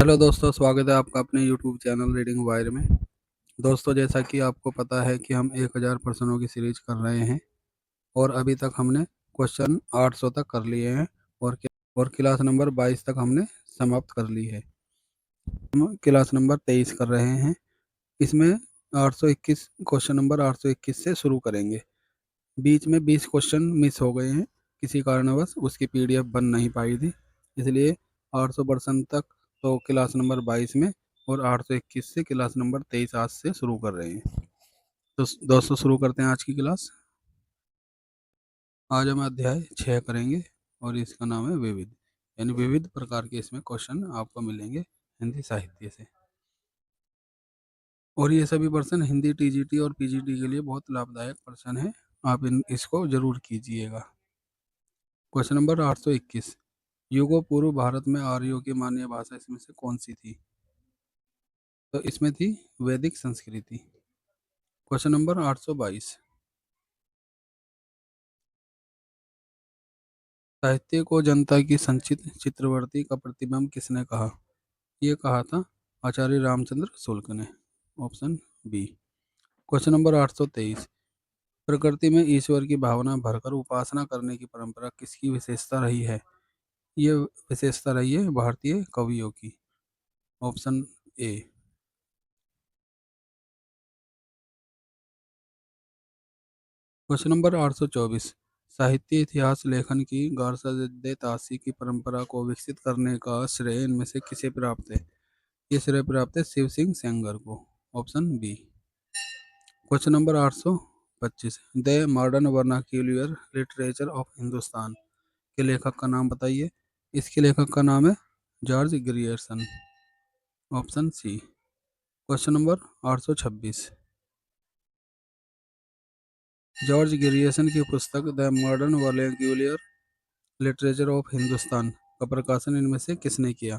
Hello दोस्तों, स्वागत है आपका अपने यूट्यूब चैनल रीडिंग वायर में। दोस्तों, जैसा कि आपको पता है कि हम 1000 प्रश्नों की सीरीज कर रहे हैं और अभी तक हमने क्वेश्चन 800 तक कर लिए हैं और क्लास नंबर 22 तक हमने समाप्त कर ली है। हम क्लास नंबर 23 कर रहे हैं। इसमें 821 क्वेश्चन नंबर 821 से शुरू करेंगे। बीच में 20 क्वेश्चन मिस हो गए हैं, किसी कारणवश उसकी पीडीएफ बन नहीं पाई थी, इसलिए 800% तक तो क्लास नंबर 22 में और 821 से क्लास नंबर 23 आज से शुरू कर रहे हैं। तो दोस्तों, शुरू करते हैं आज की क्लास। आज हम अध्याय 6 करेंगे और इसका नाम है विविध, यानी विविध प्रकार के इसमें क्वेश्चन आपको मिलेंगे हिंदी साहित्य से। और ये सभी प्रश्न हिंदी टीजीटी और पीजीटी के लिए बहुत लाभदायक प्रश्न है, आप इसको जरूर कीजिएगा। क्वेश्चन नंबर 821, युगों पूर्व भारत में आर्यों की मान्य भाषा इसमें से कौन सी थी? तो इसमें थी वैदिक संस्कृति। क्वेश्चन नंबर 822, साहित्य को जनता की संचित चित्रवर्ती का प्रतिबिंब किसने कहा? ये कहा था आचार्य रामचंद्र शुक्ल ने। Option B. क्वेश्चन नंबर 823, प्रकृति में ईश्वर की भावना भरकर उपासना करने की परंपरा किसकी विशेषता रही है? ये विशेषता रही है भारतीय कवियों की। Option A. क्वेश्चन नंबर 824, साहित्य इतिहास लेखन की गार्सदेतासी तासी की परंपरा को विकसित करने का श्रेय इनमें से किसे प्राप्त है? ये श्रेय प्राप्त है शिव सिंह सेंगर को। Option B. Question number 825, the modern vernacular literature of Hindustan के लेखक का नाम बताइए। इसके लेखक का नाम है George Grierson. Option C. Question number 826, George Grierson की पुस्तक the modern vernacular literature of Hindustan का प्रकाशन इनमें से किसने किया?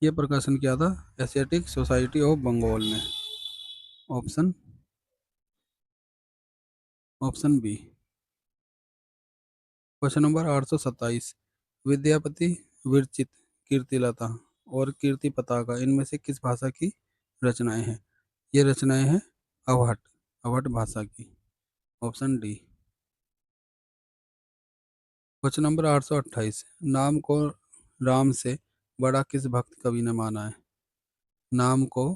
ये प्रकाशन किया था एशियाटिक सोसाइटी ऑफ बंगाल ने। Option option B. Question number 827, Vidyapati, विरचित, कीर्तिलता और कीर्ति पताका इनमें से किस भाषा की रचनाएं हैं? ये रचनाएं हैं अवहट अवहट भाषा की। Option D. क्वेश्चन नंबर 828, नाम को राम से बड़ा किस भक्त कवि ने माना है? नाम को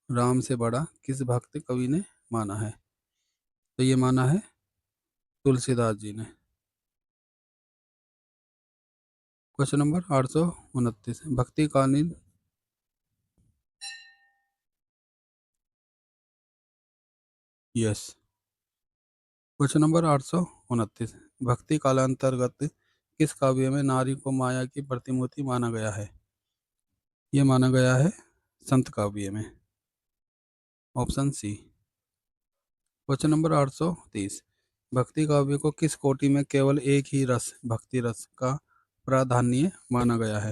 राम से बड़ा किस भक्त कवि ने माना है? तो ये माना है तुलसीदास जी ने। क्वेश्चन नंबर 829, भक्तिकालीन यस। क्वेश्चन नंबर 829, भक्ति कालांतर्गत किस काव्य में नारी को माया की प्रतिमूर्ति माना गया है? ये माना गया है संत काव्य में। Option C. क्वेश्चन नंबर 830, भक्ति काव्य को किस कोटि में केवल एक ही रस भक्ति रस का प्राधान्य माना गया है?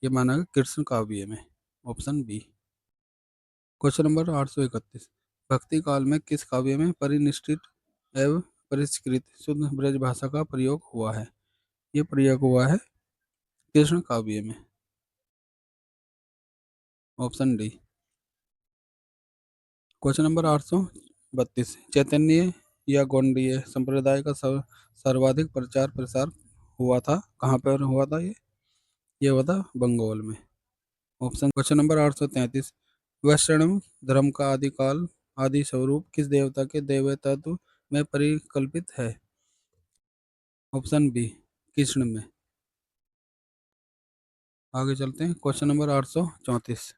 ये माना गया कृष्ण काव्य में। Option B. क्वेश्चन नंबर 831, भक्ति काल में किस काव्य में परिनिष्ठित एवं परिष्कृत शुद्ध ब्रज भाषा का प्रयोग हुआ है? ये प्रयोग हुआ है कृष्ण काव्य में। Option D. क्वेश्चन नंबर 832, चैतन्य या गौड़ीय संप्रदाय का सर्वाधिक प्रचार प्रसार हुआ था कहाँ पर हुआ था? ये हुआ था बंगाल में। ऑप्शन। क्वेश्चन नंबर 833, वैष्णव धर्म का आदिकाल आदि स्वरूप किस देवता के देव तत्व में परिकल्पित है? ऑप्शन बी, कृष्ण में। आगे चलते हैं। क्वेश्चन नंबर 834,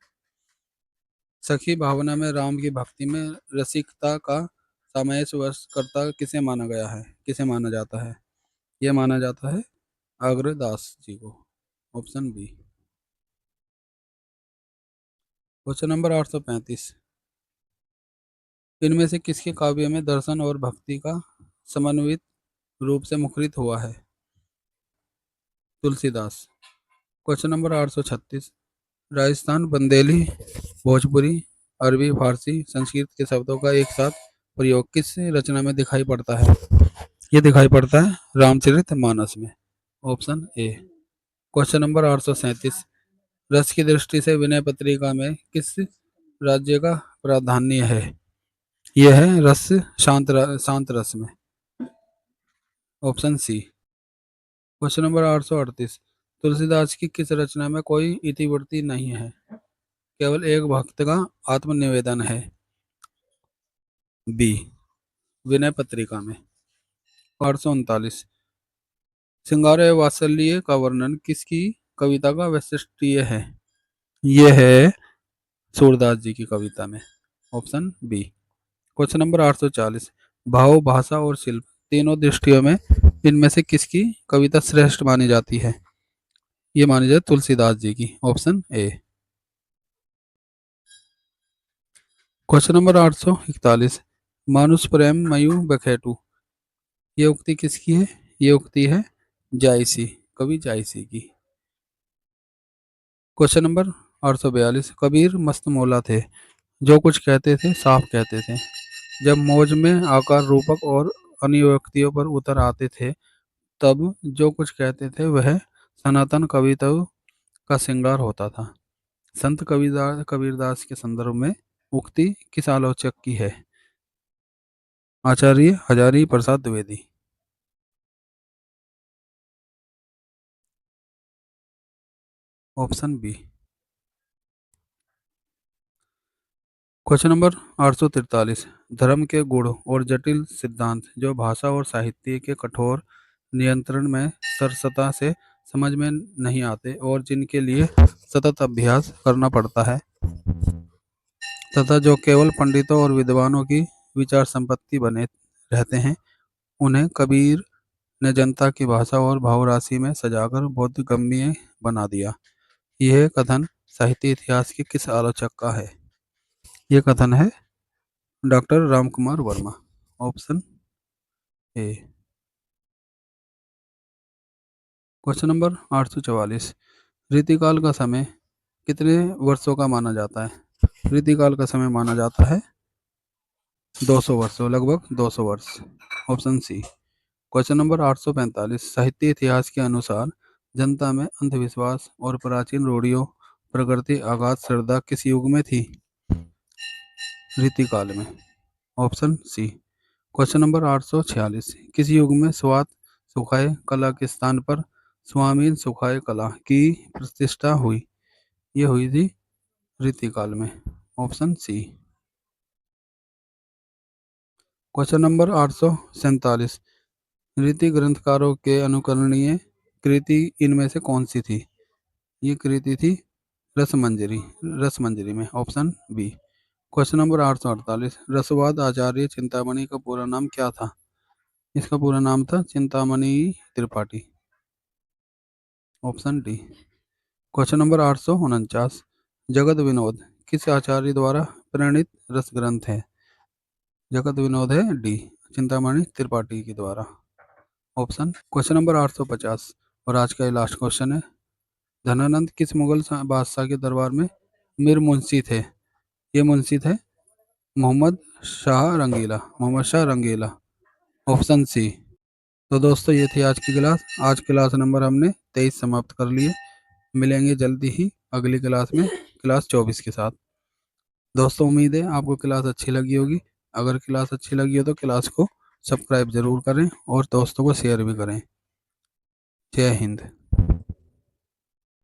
सखी भावना में राम की भक्ति में रसिकता का समावेश करता किसे माना जाता है? यह माना जाता है अग्रदास जी को। Option B. क्वेश्चन नंबर 835, इनमें से किसके काव्य में दर्शन और भक्ति का समन्वित रूप से मुखरित हुआ है? तुलसीदास। क्वेश्चन नंबर 836, राजस्थान बंदेली भोजपुरी अरबी फारसी संस्कृत के शब्दों का एक साथ प्रयोग किस रचना में दिखाई पड़ता है? ये दिखाई पड़ता है रामचरित मानस में। Option A. क्वेश्चन नंबर 837, रस की दृष्टि से विनय पत्रिका में किस राज्य का प्राधान्य है? यह है रस, शांत रस में। Option C. Question number 838। Tulsidas की किस रचना में कोई इतिवृत्ति नहीं है, केवल एक भक्त का आत्मनिवेदन है? बी। विनय पत्रिका में। 839। श्रृंगार एवं वात्सल्य का वर्णन किसकी कविता का वैशिष्ट्य है? यह है सूरदास जी की कविता में। Option B. Question number 840। भाव, भाषा और शिल्प तीनों दृष्टियों में इनमें से किसकी कविता श्रेष्ठ मानी जाती है? ये मानी जाए तुलसीदास जी की। Option A. Question number 841। मानुष प्रेम मयू बखेटू, ये उक्ति किसकी है? ये उक्ति है जायसी, कवि जायसी की। Question number 842। कबीर मस्त मौला थे, जो कुछ कहते थे साफ कहते थे। जब मौज में आकार रूपक और अभिव्यक्तियों पर उतर आते थे, तब जो कुछ कहते थे वह सनातन कविता का श्रृंगार होता था। संत कबीरदास के संदर्भ में उक्ति किस आलोचक की है? Acharya Hazari Prasad Dwivedi. Option B. Question number 843। धर्म के गुण और जटिल सिद्धांत जो भाषा और साहित्य के कठोर नियंत्रण में सरसता से समझ में नहीं आते और जिनके लिए सतत अभ्यास करना पड़ता है, तथा जो केवल पंडितों और विद्वानों की विचार संपत्ति बने रहते हैं, उन्हें कबीर ने जनता की भाषा और भाव राशि में सजाकर बोधगम्य बना दिया। यह कथन साहित्य इतिहास के किस आलोचक का है? यह कथन है doctor Ramkumar Verma. Option A. Question number 844। रीतिकाल का समय कितने वर्षों का माना जाता है? रीतिकाल का समय माना जाता है 200 वर्षों, लगभग 200 वर्ष। Option C. Question number 845। साहित्य इतिहास के अनुसार जनता में अंधविश्वास और प्राचीन रूढ़ियों प्रकृति आघात श्रद्धा किस युग में थी? रीतिकाल में। Option C. Question number 846। किस युग में स्वात सुखाय कला के स्थान पर स्वामीन सुखाय कला की प्रतिष्ठा हुई? ये हुई थी रीतिकाल में। Option C. Question number 847। रीति ग्रंथकारों के अनुकरणीय कृति इनमें से कौन सी थी? ये कृति थी रसमंजरी, रसमंजरी में। Option B. Question number 848। रसवाद आचार्य चिंतामणि का पूरा नाम क्या था? इसका पूरा नाम था Chintamani Tripathi. Option D. Question number 849। Jagat Vinod किस आचार्य द्वारा प्रणीत रस ग्रंथ है? जगत विनोद है डी, चिंतामणि त्रिपाठी के द्वारा। ऑप्शन। क्वेश्चन नंबर 850 और आज का ये लास्ट क्वेश्चन है। धनानंद किस मुगल बादशाह के दरबार में मीर मुंशी थे? ये मुंशी थे मोहम्मद शाह रंगीला। Option C. तो दोस्तों ये थी आज की क्लास। आज क्लास नंबर हमने 23 समाप्त कर लिए। मिलेंगे जल्दी ही अगली क्लास में, क्लास 24 के साथ। दोस्तों उम्मीद है आपको क्लास अच्छी लगी होगी। अगर क्लास अच्छी लगी हो तो क्लास को सब्सक्राइब जरूर करें और दोस्तों को शेयर भी करें। जय हिंद।